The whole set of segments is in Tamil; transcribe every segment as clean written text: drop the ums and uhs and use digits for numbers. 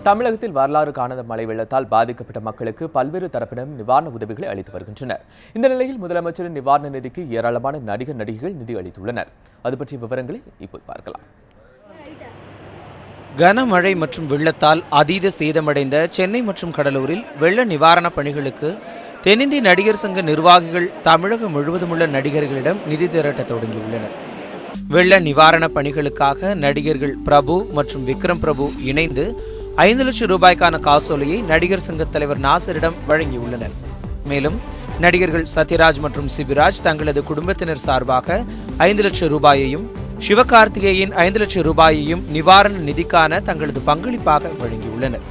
தமிழகத்தில் வரலாறு காணாத மழை வெள்ளத்தால் பாதிக்கப்பட்ட மக்களுக்கு பல்வேறு தரப்பினரும் நிவாரண உதவிகளை அளித்து வருகின்றனர். இந்த நிலையில் முதலமைச்சரின் நிவாரண நிதிக்கு ஏராளமான நடிகர் நடிகைகள் நிதி அளித்துள்ளனர். அது பற்றிய விவரங்களை இப்போது பார்க்கலாம். கனமழை மற்றும் வெள்ளத்தால் அதீத சேதமடைந்த சென்னை மற்றும் கடலூரில் வெள்ள நிவாரணப் பணிகளுக்கு தென்னிந்திய நடிகர் சங்க நிர்வாகிகள் தமிழகம் முழுவதும் உள்ள நடிகர்களிடம் நிதி திரட்ட தொடங்கியுள்ளனர். வெள்ள நிவாரணப் பணிகளுக்காக நடிகர்கள் பிரபு மற்றும் விக்ரம் பிரபு இணைந்து 5 லட்சம் ரூபாய்க்கான காசோலையை நடிகர் சங்க தலைவர் நாசரிடம் வழங்கியுள்ளனர். மேலும் நடிகர்கள் சத்யராஜ் மற்றும் சிபிராஜ் தங்களது குடும்பத்தினர் சார்பாக 5 லட்சம் ரூபாயையும், சிவகார்த்திகேயன் 5 லட்சம் ரூபாயையும் நிவாரண நிதிக்கான தங்களது பங்களிப்பாக வழங்கியுள்ளனர்.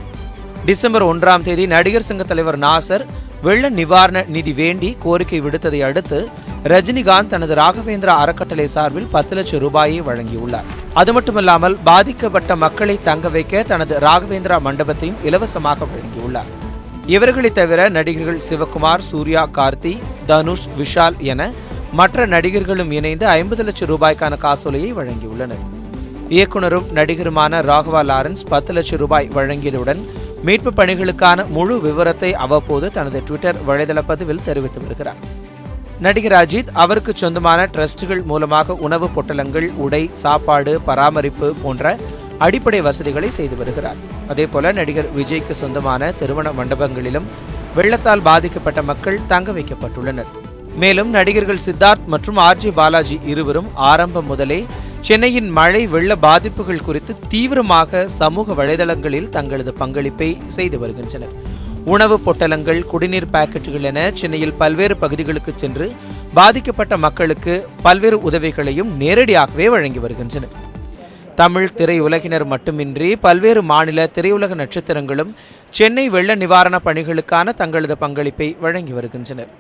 டிசம்பர் 1ஆம் தேதி நடிகர் சங்க தலைவர் நாசர் வெள்ள நிவாரண நிதி வேண்டி கோரிக்கை விடுத்ததை அடுத்து ரஜினிகாந்த் தனது ராகவேந்திரா அறக்கட்டளை சார்பில் 10 லட்சம் ரூபாயை வழங்கியுள்ளார். அது மட்டுமல்லாமல் பாதிக்கப்பட்ட மக்களை தங்க வைக்க தனது ராகவேந்திரா மண்டபத்தையும் இலவசமாக வழங்கியுள்ளார். இவர்களை தவிர நடிகர்கள் சிவகுமார், சூர்யா, கார்த்தி, தனுஷ், விஷால் என மற்ற நடிகர்களும் இணைந்து 50 லட்சம் ரூபாய்க்கான காசோலையை வழங்கியுள்ளனர். இயக்குனரும் நடிகருமான ராகவா லாரன்ஸ் 10 லட்சம் ரூபாய் வழங்கியதுடன் மீட்பு பணிகளுக்கான முழு விவரத்தை அவ்வப்போது தனது ட்விட்டர் வலைதள பதிவில் தெரிவித்து வருகிறார். நடிகர் அஜித் அவருக்கு சொந்தமான டிரஸ்டுகள் மூலமாக உணவு பொட்டலங்கள், உடை, சாப்பாடு, பராமரிப்பு போன்ற அடிப்படை வசதிகளை செய்து வருகிறார். அதேபோல நடிகர் விஜய்க்கு சொந்தமான திருமண மண்டபங்களிலும் வெள்ளத்தால் பாதிக்கப்பட்ட மக்கள் தங்க வைக்கப்பட்டுள்ளனர். மேலும் நடிகர்கள் சித்தார்த் மற்றும் ஆர்ஜே பாலாஜி இருவரும் ஆரம்பம் முதலே சென்னையின் மழை வெள்ள பாதிப்புகள் குறித்து தீவிரமாக சமூக வலைதளங்களில் தங்களது பங்களிப்பை செய்து வருகின்றனர். உணவு பொட்டலங்கள், குடிநீர் பாக்கெட்டுகள் என சென்னையில் பல்வேறு பகுதிகளுக்கு சென்று பாதிக்கப்பட்ட மக்களுக்கு பல்வேறு உதவிகளையும் நேரடியாகவே வழங்கி வருகின்றனர். தமிழ் திரையுலகினர் மட்டுமின்றி பல்வேறு மாநில திரையுலக நட்சத்திரங்களும் சென்னை வெள்ள நிவாரண பணிகளுக்கான தங்களது பங்களிப்பை வழங்கி வருகின்றனர்.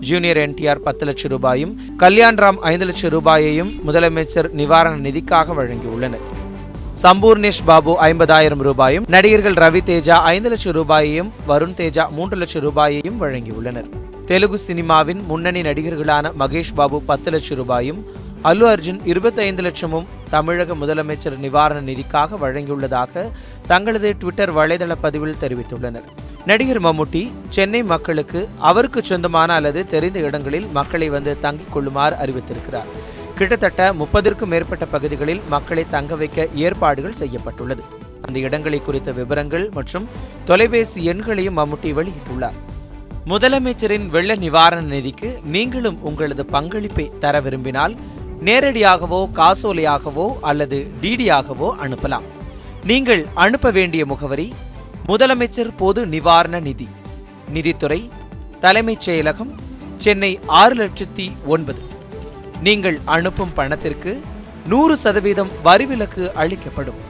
ஜூனியர் NTR 10 லட்சம் ரூபாயும், கல்யாண்ராம் 5 லட்சம் ரூபாயையும் முதலமைச்சர் நிவாரண நிதிக்காக வழங்கியுள்ளனர். சம்பூர்ணேஷ் பாபு 50,000 ரூபாயும், நடிகர்கள் ரவி தேஜா 5 லட்சம் ரூபாயையும், வருண் தேஜா 3 லட்சம் ரூபாயையும் வழங்கியுள்ளனர். தெலுங்கு சினிமாவின் முன்னணி நடிகர்களான மகேஷ் பாபு 10 லட்சம் ரூபாயும், அல்லு அர்ஜுன் 25 லட்சமும் தமிழக முதலமைச்சர் நிவாரண நிதிக்காக வழங்கியுள்ளதாக தங்களது ட்விட்டர் வலைதள பதிவில் தெரிவித்துள்ளனர். நடிகர் மம்முட்டி சென்னை மக்களுக்கு அவருக்கு சொந்தமான அல்லது தெரிந்த இடங்களில் மக்களை வந்து தங்கிக் கொள்ளுமாறு அறிவித்திருக்கிறார். கிட்டத்தட்ட 30க்கும் மேற்பட்ட பகுதிகளில் மக்களை தங்க வைக்க ஏற்பாடுகள் செய்யப்பட்டுள்ளது. அந்த இடங்களை குறித்த விவரங்கள் மற்றும் தொலைபேசி எண்களையும் மம்முட்டி வெளியிட்டுள்ளார். முதலமைச்சரின் வெள்ள நிவாரண நிதிக்கு நீங்களும் உங்களது பங்களிப்பை தர விரும்பினால் நேரடியாகவோ, காசோலையாகவோ அல்லது டிடியாகவோ அனுப்பலாம். நீங்கள் அனுப்ப வேண்டிய முகவரி: முதலமைச்சர் பொது நிவாரண நிதி, நிதித்துறை, தலைமைச் செயலகம், சென்னை 6,09,000. நீங்கள் அனுப்பும் பணத்திற்கு 100% வரி விலக்கு அளிக்கப்படும்.